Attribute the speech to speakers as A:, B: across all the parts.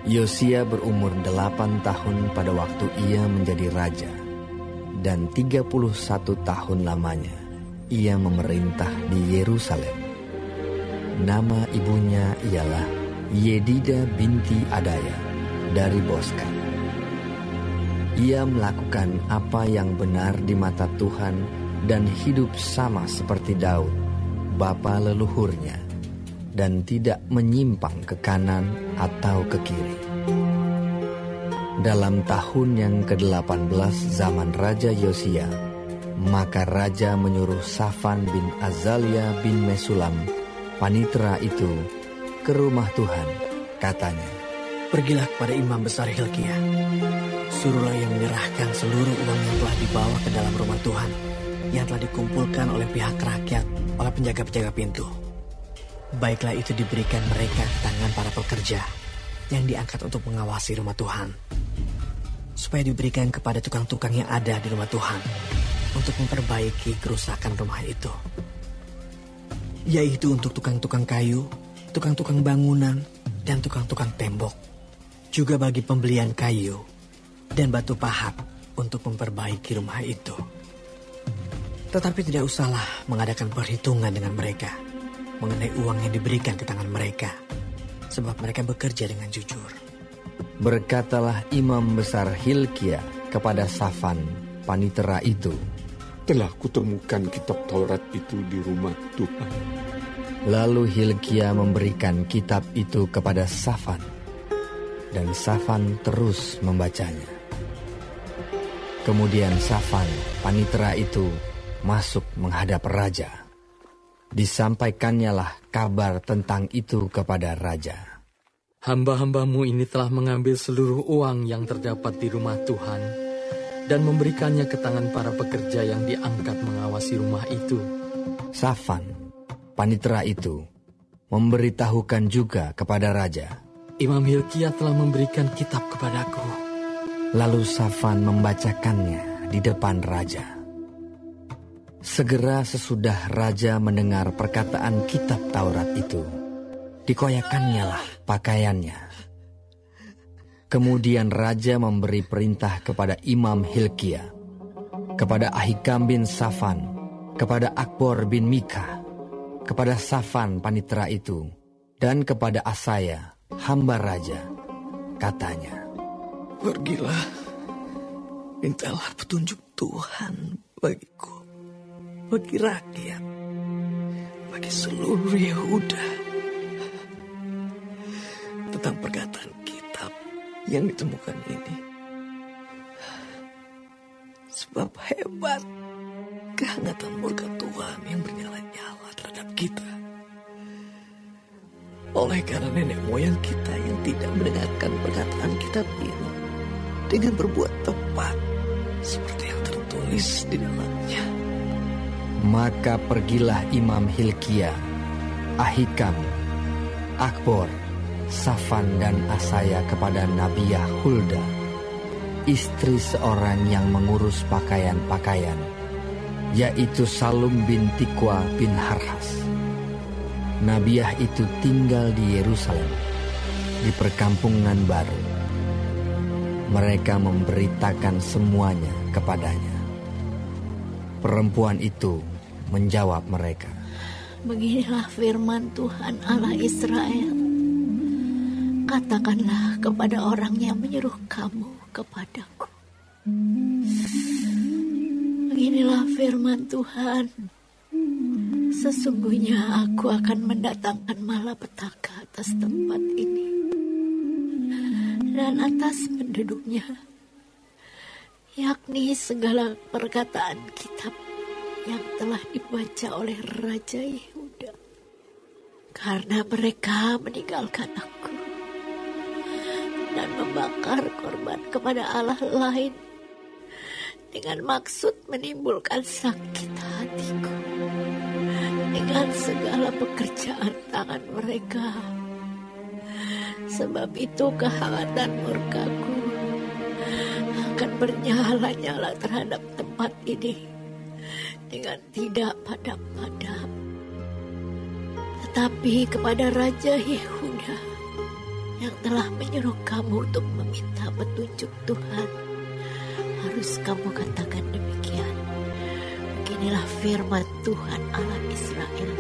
A: Yosia berumur 8 tahun pada waktu ia menjadi raja, dan 31 tahun lamanya ia memerintah di Yerusalem. Nama ibunya ialah Yedida binti Adaya dari Boskan. Ia melakukan apa yang benar di mata Tuhan dan hidup sama seperti Daud, bapa leluhurnya, dan tidak menyimpang ke kanan atau ke kiri. Dalam tahun yang ke-18 zaman Raja Yosia, maka Raja menyuruh Safan bin Azalia bin Mesulam, panitera itu, ke rumah Tuhan. Katanya,
B: "Pergilah kepada imam besar Hilkia. Suruhlah ia menyerahkan seluruh uang yang telah dibawa ke dalam rumah Tuhan, yang telah dikumpulkan oleh pihak rakyat, oleh penjaga-penjaga pintu. Baiklah itu diberikan mereka ke tangan para pekerja yang diangkat untuk mengawasi rumah Tuhan, supaya diberikan kepada tukang-tukang yang ada di rumah Tuhan untuk memperbaiki kerusakan rumah itu, yaitu untuk tukang-tukang kayu, tukang-tukang bangunan, dan tukang-tukang tembok, juga bagi pembelian kayu dan batu pahat untuk memperbaiki rumah itu. Tetapi tidak usahlah mengadakan perhitungan dengan mereka mengenai uang yang diberikan ke tangan mereka, sebab mereka bekerja dengan jujur."
A: Berkatalah imam besar Hilkia kepada Safan, panitera itu,
C: "Telah kutemukan kitab Taurat itu di rumah Tuhan."
A: Lalu Hilkia memberikan kitab itu kepada Safan, dan Safan terus membacanya. Kemudian Safan, panitera itu, masuk menghadap raja. Disampaikannyalah kabar tentang itu kepada raja.
D: "Hamba-hambamu ini telah mengambil seluruh uang yang terdapat di rumah Tuhan dan memberikannya ke tangan para pekerja yang diangkat mengawasi rumah itu."
A: Safan, panitera itu, memberitahukan juga kepada raja,
D: "Imam Hilkia telah memberikan kitab kepadaku."
A: Lalu Safan membacakannya di depan raja. Segera sesudah raja mendengar perkataan kitab Taurat itu, dikoyakkannyalah pakaiannya. Kemudian raja memberi perintah kepada Imam Hilkia, kepada Ahikam bin Safan, kepada Akbor bin Mika, kepada Safan panitera itu, dan kepada Asaya, hamba raja. Katanya,
B: "Pergilah, mintalah petunjuk Tuhan bagiku, bagi rakyat, bagi seluruh Yehuda, tentang perkataan kitab yang ditemukan ini. Sebab hebat kehangatan murka Tuhan yang bernyala-nyala terhadap kita, oleh karena nenek moyang kita yang tidak mendengarkan perkataan kitab ini dengan berbuat tepat seperti yang tertulis di dalamnya."
A: Maka pergilah Imam Hilkia, Ahikam, Akbor, Safan dan Asaya kepada Nabiah Hulda, istri seorang yang mengurus pakaian-pakaian, yaitu Salum bin Tikwa bin Harhas. Nabiah itu tinggal di Yerusalem, di perkampungan baru. Mereka memberitakan semuanya kepadanya. Perempuan itu menjawab mereka,
E: "Beginilah firman Tuhan Allah Israel. Katakanlah kepada orang yang menyuruh kamu kepadaku. Beginilah firman Tuhan. Sesungguhnya aku akan mendatangkan malapetaka atas tempat ini dan atas penduduknya, yakni segala perkataan kitab yang telah dibaca oleh Raja Yehuda. Karena mereka meninggalkan aku dan membakar korban kepada Allah lain dengan maksud menimbulkan sakit hatiku dengan segala pekerjaan tangan mereka. Sebab itu kehangatan murkaku akan bernyala-nyala terhadap tempat ini dengan tidak padam-padam. Tetapi kepada Raja Yehuda yang telah menyuruh kamu untuk meminta petunjuk Tuhan, harus kamu katakan demikian. Beginilah firman Tuhan Allah Israel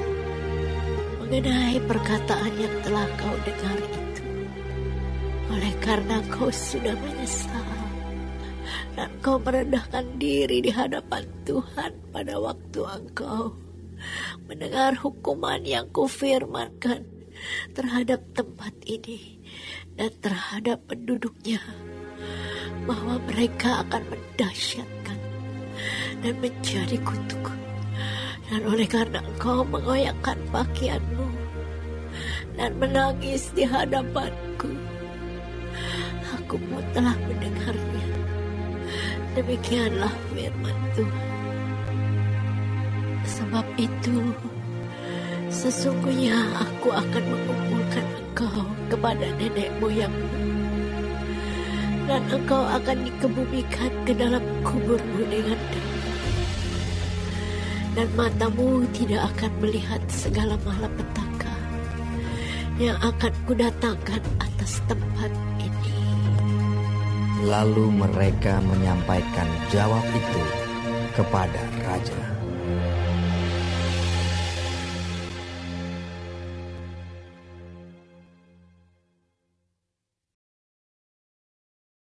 E: mengenai perkataan yang telah kau dengar itu. Oleh karena kau sudah menyesal dan kau merendahkan diri di hadapan Tuhan pada waktu engkau mendengar hukuman yang kufirmankan terhadap tempat ini dan terhadap penduduknya, bahwa mereka akan mendahsyatkan dan menjadi kutuk. Dan oleh karena engkau mengoyakkan pakaianmu dan menangis di hadapanku, aku pun telah mendengarnya. Demikianlah firman Tuhan. Sebab itu, sesungguhnya aku akan mengumpulkan engkau kepada nenek moyangmu, dan engkau akan dikebumikan ke dalam kuburmu dengan damai. Dan matamu tidak akan melihat segala malapetaka yang akan kudatangkan atas tempat ini.
A: Lalu mereka menyampaikan jawab itu kepada raja.